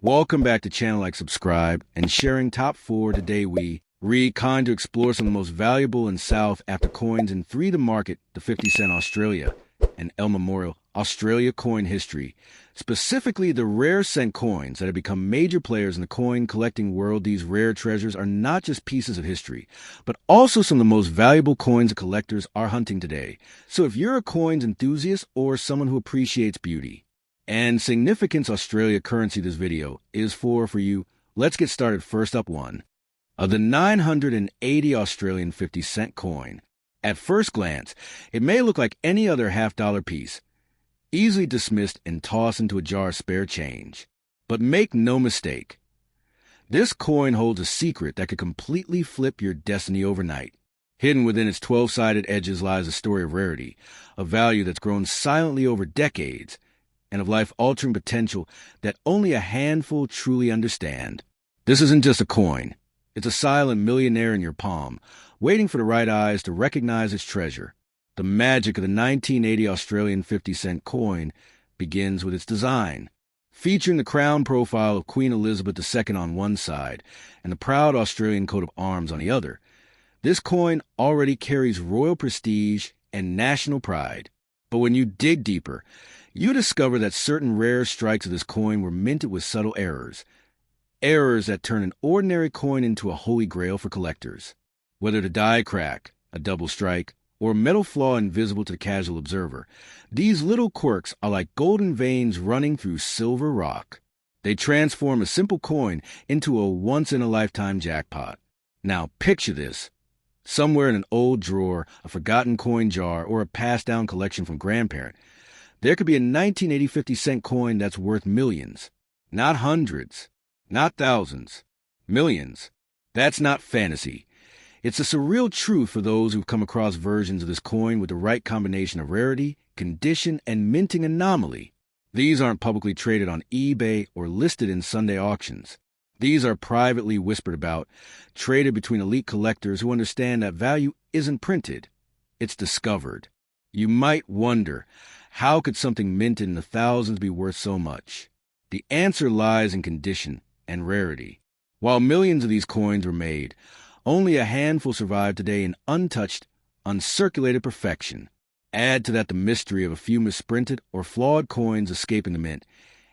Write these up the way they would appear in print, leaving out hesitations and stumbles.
Welcome back to channel like, subscribe, and sharing top 4. Today we kind to explore some of the most valuable and south after coins in 3 to market, the 50 cent Australia and El Memorial Australia coin history, specifically the rare cent coins that have become major players in the coin collecting world. These rare treasures are not just pieces of history, but also some of the most valuable coins that collectors are hunting today. So if you're a coins enthusiast or someone who appreciates beauty and significance, Australia currency this video is for you. Let's get started. First up, one of the 980 Australian 50 cent coin. At first glance, it may look like any other half-dollar piece, easily dismissed and tossed into a jar of spare change. But make no mistake, this coin holds a secret that could completely flip your destiny overnight. Hidden within its 12-sided edges lies a story of rarity, a value that's grown silently over decades, and of life-altering potential that only a handful truly understand. This isn't just a coin. It's a silent millionaire in your palm, waiting for the right eyes to recognize its treasure. The magic of the 1980 Australian 50 cent coin begins with its design. Featuring the crown profile of Queen Elizabeth II on one side and the proud Australian coat of arms on the other, this coin already carries royal prestige and national pride. But when you dig deeper, you discover that certain rare strikes of this coin were minted with subtle errors that turn an ordinary coin into a holy grail for collectors. Whether the die crack, a double strike, or a metal flaw invisible to the casual observer, these little quirks are like golden veins running through silver rock. They transform a simple coin into a once-in-a-lifetime jackpot. Now picture this. Somewhere in an old drawer, a forgotten coin jar, or a passed-down collection from grandparent, there could be a 1980 50 cent coin that's worth millions. Not hundreds, not thousands, millions. That's not fantasy. It's a surreal truth for those who've come across versions of this coin with the right combination of rarity, condition, and minting anomaly. These aren't publicly traded on eBay or listed in Sunday auctions. These are privately whispered about, traded between elite collectors who understand that value isn't printed. It's discovered. You might wonder, how could something minted in the thousands be worth so much? The answer lies in condition and rarity. While millions of these coins were made, only a handful survive today in untouched, uncirculated perfection. Add to that the mystery of a few misprinted or flawed coins escaping the mint,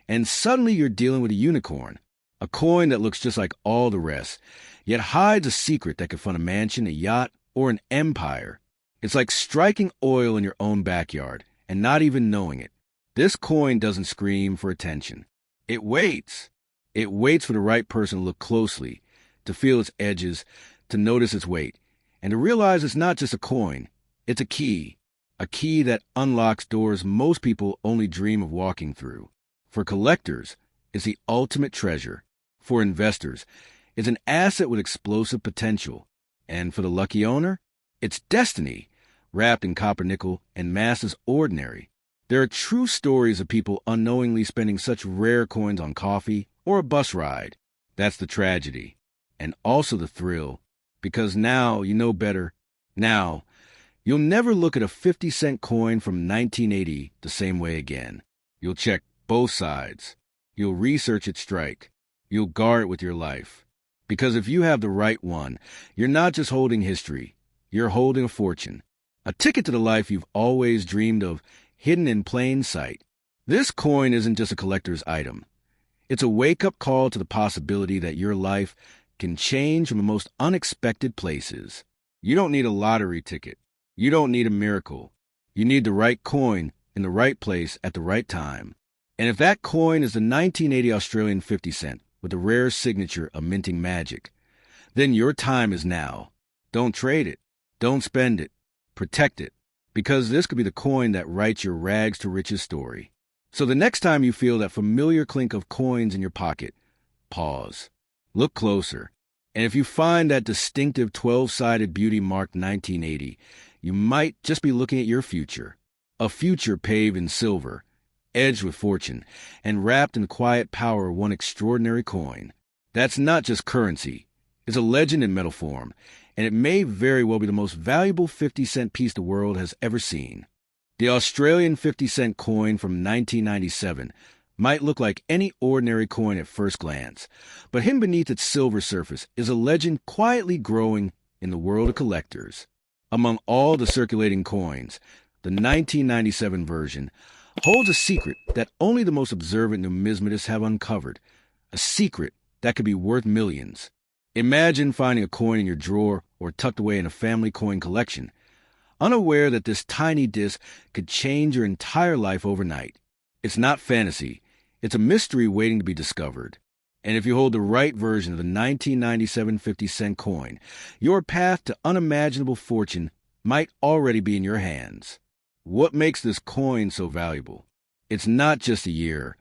and suddenly you're dealing with a unicorn. A coin that looks just like all the rest, yet hides a secret that could fund a mansion, a yacht, or an empire. It's like striking oil in your own backyard and not even knowing it. This coin doesn't scream for attention. It waits. It waits for the right person to look closely, to feel its edges, to notice its weight, and to realize it's not just a coin. It's a key that unlocks doors most people only dream of walking through. For collectors, it's the ultimate treasure. For investors, it's an asset with explosive potential. And for the lucky owner, it's destiny, wrapped in copper, nickel, and mass as ordinary. There are true stories of people unknowingly spending such rare coins on coffee or a bus ride. That's the tragedy, and also the thrill, because now you know better. Now, you'll never look at a 50 cent coin from 1980 the same way again. You'll check both sides. You'll research its strike. You'll guard it with your life. Because if you have the right one, you're not just holding history. You're holding a fortune. A ticket to the life you've always dreamed of, hidden in plain sight. This coin isn't just a collector's item. It's a wake-up call to the possibility that your life can change from the most unexpected places. You don't need a lottery ticket. You don't need a miracle. You need the right coin in the right place at the right time. And if that coin is the 1980 Australian 50 cent with the rare signature of minting magic, then your time is now. Don't trade it. Don't spend it. Protect it. Because this could be the coin that writes your rags to riches story. So the next time you feel that familiar clink of coins in your pocket, pause. Look closer. And if you find that distinctive 12-sided beauty marked 1980, you might just be looking at your future. A future paved in silver, edged with fortune, and wrapped in the quiet power of one extraordinary coin. That's not just currency. It's a legend in metal form, and it may very well be the most valuable 50 cent piece the world has ever seen. The Australian 50 cent coin from 1997 might look like any ordinary coin at first glance, but hidden beneath its silver surface is a legend quietly growing in the world of collectors. Among all the circulating coins, the 1997 version holds a secret that only the most observant numismatists have uncovered, a secret that could be worth millions. Imagine finding a coin in your drawer or tucked away in a family coin collection, unaware that this tiny disc could change your entire life overnight. It's not fantasy. It's a mystery waiting to be discovered. And if you hold the right version of the 1997 50-cent coin, your path to unimaginable fortune might already be in your hands. What makes this coin so valuable? It's not just a year.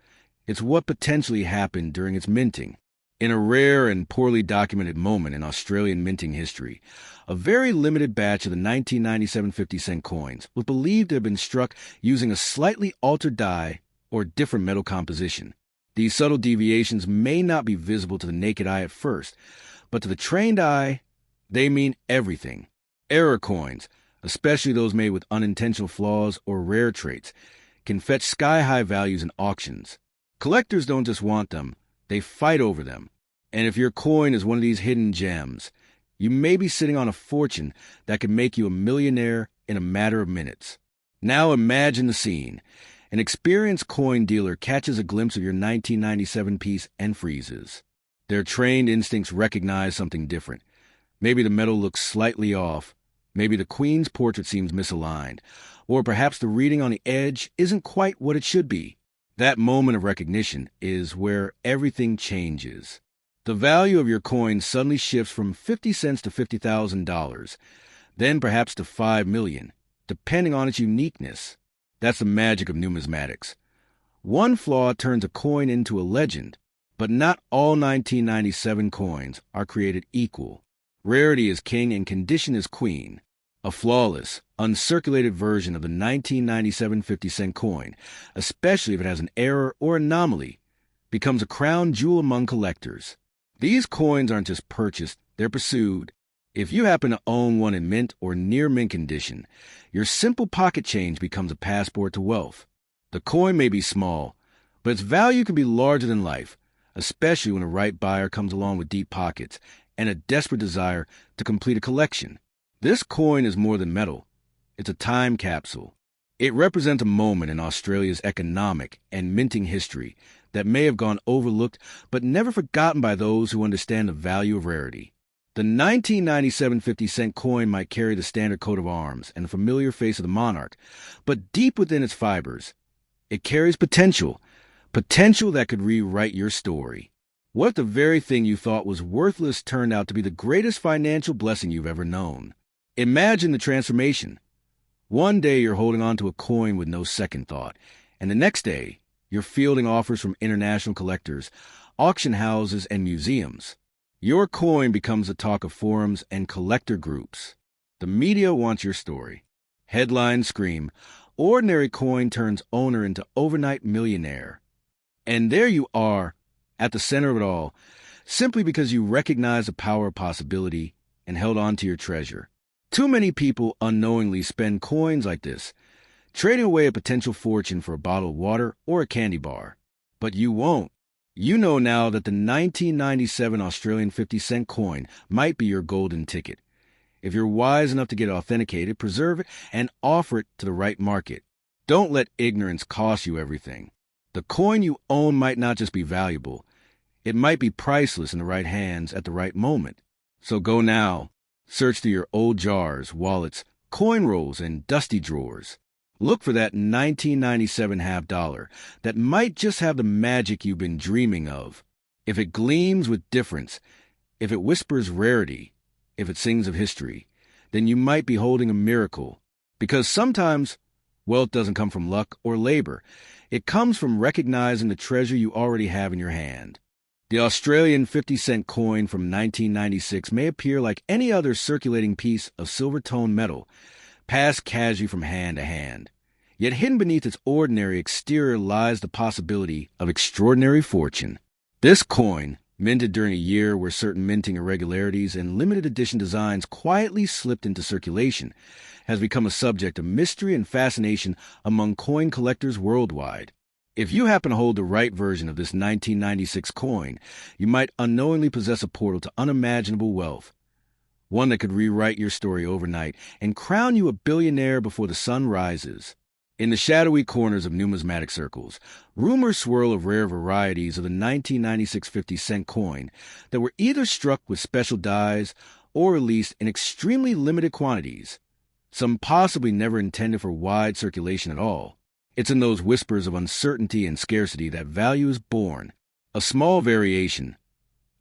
It's what potentially happened during its minting. In a rare and poorly documented moment in Australian minting history, a very limited batch of the 1997 50-cent coins was believed to have been struck using a slightly altered die or different metal composition. These subtle deviations may not be visible to the naked eye at first, but to the trained eye, they mean everything. Error coins, especially those made with unintentional flaws or rare traits, can fetch sky-high values in auctions. Collectors don't just want them, they fight over them. And if your coin is one of these hidden gems, you may be sitting on a fortune that could make you a millionaire in a matter of minutes. Now imagine the scene. An experienced coin dealer catches a glimpse of your 1997 piece and freezes. Their trained instincts recognize something different. Maybe the metal looks slightly off. Maybe the queen's portrait seems misaligned. Or perhaps the reading on the edge isn't quite what it should be. That moment of recognition is where everything changes. The value of your coin suddenly shifts from 50 cents to $50,000, then perhaps to $5 million, depending on its uniqueness. That's the magic of numismatics. One flaw turns a coin into a legend, but not all 1997 coins are created equal. Rarity is king and condition is queen. A flawless, uncirculated version of the 1997 50-cent coin, especially if it has an error or anomaly, becomes a crown jewel among collectors. These coins aren't just purchased, they're pursued. If you happen to own one in mint or near mint condition, your simple pocket change becomes a passport to wealth. The coin may be small, but its value can be larger than life, especially when a right buyer comes along with deep pockets and a desperate desire to complete a collection. This coin is more than metal. It's a time capsule. It represents a moment in Australia's economic and minting history that may have gone overlooked but never forgotten by those who understand the value of rarity. The 1997 50-cent coin might carry the standard coat of arms and the familiar face of the monarch, but deep within its fibers, it carries potential that could rewrite your story. What if the very thing you thought was worthless turned out to be the greatest financial blessing you've ever known? Imagine the transformation. One day you're holding on to a coin with no second thought, and the next day you're fielding offers from international collectors, auction houses, and museums. Your coin becomes the talk of forums and collector groups. The media wants your story. Headlines scream, ordinary coin turns owner into overnight millionaire. And there you are, at the center of it all, simply because you recognize the power of possibility and held on to your treasure. Too many people unknowingly spend coins like this, trading away a potential fortune for a bottle of water or a candy bar. But you won't. You know now that the 1997 Australian 50-cent coin might be your golden ticket. If you're wise enough to get it authenticated, preserve it, and offer it to the right market. Don't let ignorance cost you everything. The coin you own might not just be valuable. It might be priceless in the right hands at the right moment. So go now. Search through your old jars, wallets, coin rolls, and dusty drawers. Look for that 1997 half-dollar that might just have the magic you've been dreaming of. If it gleams with difference, if it whispers rarity, if it sings of history, then you might be holding a miracle. Because sometimes wealth doesn't come from luck or labor. It comes from recognizing the treasure you already have in your hand. The Australian 50-cent coin from 1996 may appear like any other circulating piece of silver-toned metal, passed casually from hand to hand. Yet hidden beneath its ordinary exterior lies the possibility of extraordinary fortune. This coin, minted during a year where certain minting irregularities and limited edition designs quietly slipped into circulation, has become a subject of mystery and fascination among coin collectors worldwide. If you happen to hold the right version of this 1996 coin, you might unknowingly possess a portal to unimaginable wealth, one that could rewrite your story overnight and crown you a billionaire before the sun rises. In the shadowy corners of numismatic circles, rumors swirl of rare varieties of the 1996 50-cent coin that were either struck with special dies or released in extremely limited quantities, some possibly never intended for wide circulation at all. It's in those whispers of uncertainty and scarcity that value is born. A small variation,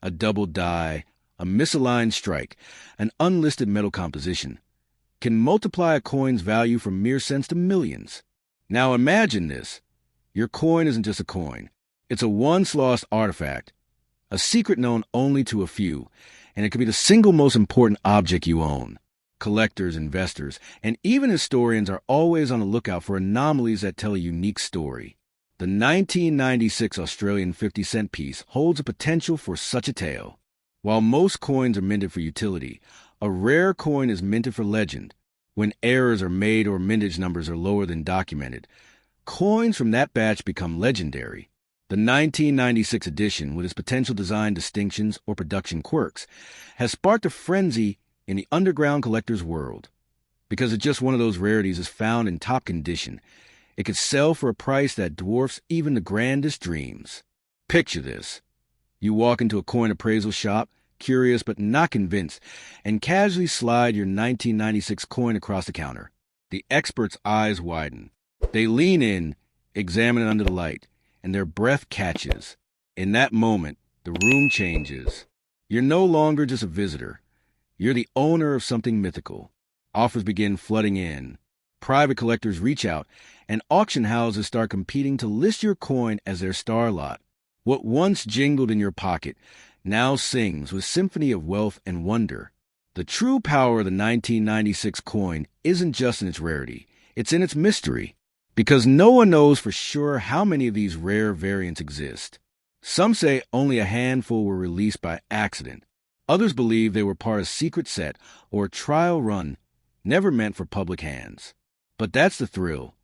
a double die, a misaligned strike, an unlisted metal composition, can multiply a coin's value from mere cents to millions. Now imagine this. Your coin isn't just a coin. It's a once-lost artifact, a secret known only to a few, and it could be the single most important object you own. Collectors, investors, and even historians are always on the lookout for anomalies that tell a unique story. The 1996 Australian 50-cent piece holds a potential for such a tale. While most coins are minted for utility, a rare coin is minted for legend. When errors are made or mintage numbers are lower than documented, coins from that batch become legendary. The 1996 edition, with its potential design distinctions or production quirks, has sparked a frenzy in the underground collector's world. Because it's just one of those rarities is found in top condition, it could sell for a price that dwarfs even the grandest dreams. Picture this. You walk into a coin appraisal shop, curious but not convinced, and casually slide your 1996 coin across the counter. The expert's eyes widen. They lean in, examine it under the light, and their breath catches. In that moment, the room changes. You're no longer just a visitor. You're the owner of something mythical. Offers begin flooding in. Private collectors reach out, and auction houses start competing to list your coin as their star lot. What once jingled in your pocket now sings with symphony of wealth and wonder. The true power of the 1996 coin isn't just in its rarity, it's in its mystery. Because no one knows for sure how many of these rare variants exist. Some say only a handful were released by accident. Others believe they were part of a secret set or a trial run, never meant for public hands. But that's the thrill.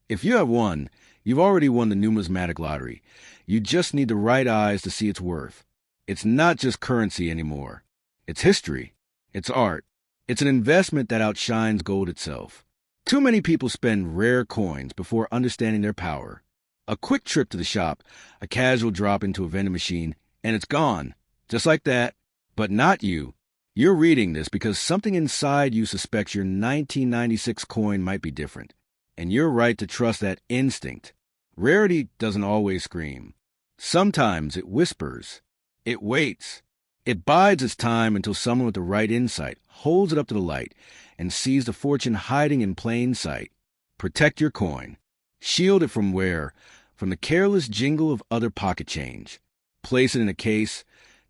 If you have won, you've already won the numismatic lottery. You just need the right eyes to see its worth. It's not just currency anymore. It's history. It's art. It's an investment that outshines gold itself. Too many people spend rare coins before understanding their power. A quick trip to the shop, a casual drop into a vending machine, and it's gone. Just like that. But not you. You're reading this because something inside you suspects your 1996 coin might be different. And you're right to trust that instinct. Rarity doesn't always scream. Sometimes it whispers. It waits. It bides its time until someone with the right insight holds it up to the light and sees the fortune hiding in plain sight. Protect your coin. Shield it from wear, from the careless jingle of other pocket change. Place it in a case.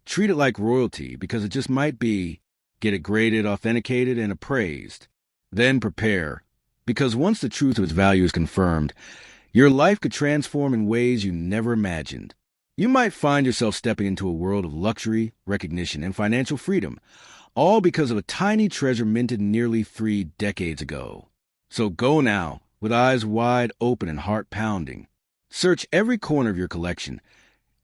Treat it like royalty because it just might be. Get it graded, authenticated, and appraised. Then prepare, because once the truth of its value is confirmed, your life could transform in ways you never imagined. You might find yourself stepping into a world of luxury, recognition, and financial freedom, all because of a tiny treasure minted nearly 3 decades ago. So go now, with eyes wide open and heart pounding. Search every corner of your collection,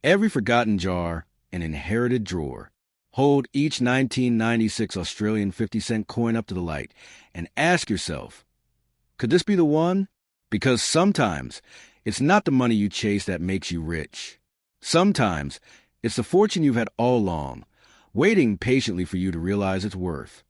every forgotten jar, and inherited drawer. Hold each 1996 Australian 50-cent coin up to the light and ask yourself, could this be the one? Because sometimes it's not the money you chase that makes you rich. Sometimes it's the fortune you've had all along, waiting patiently for you to realize its worth.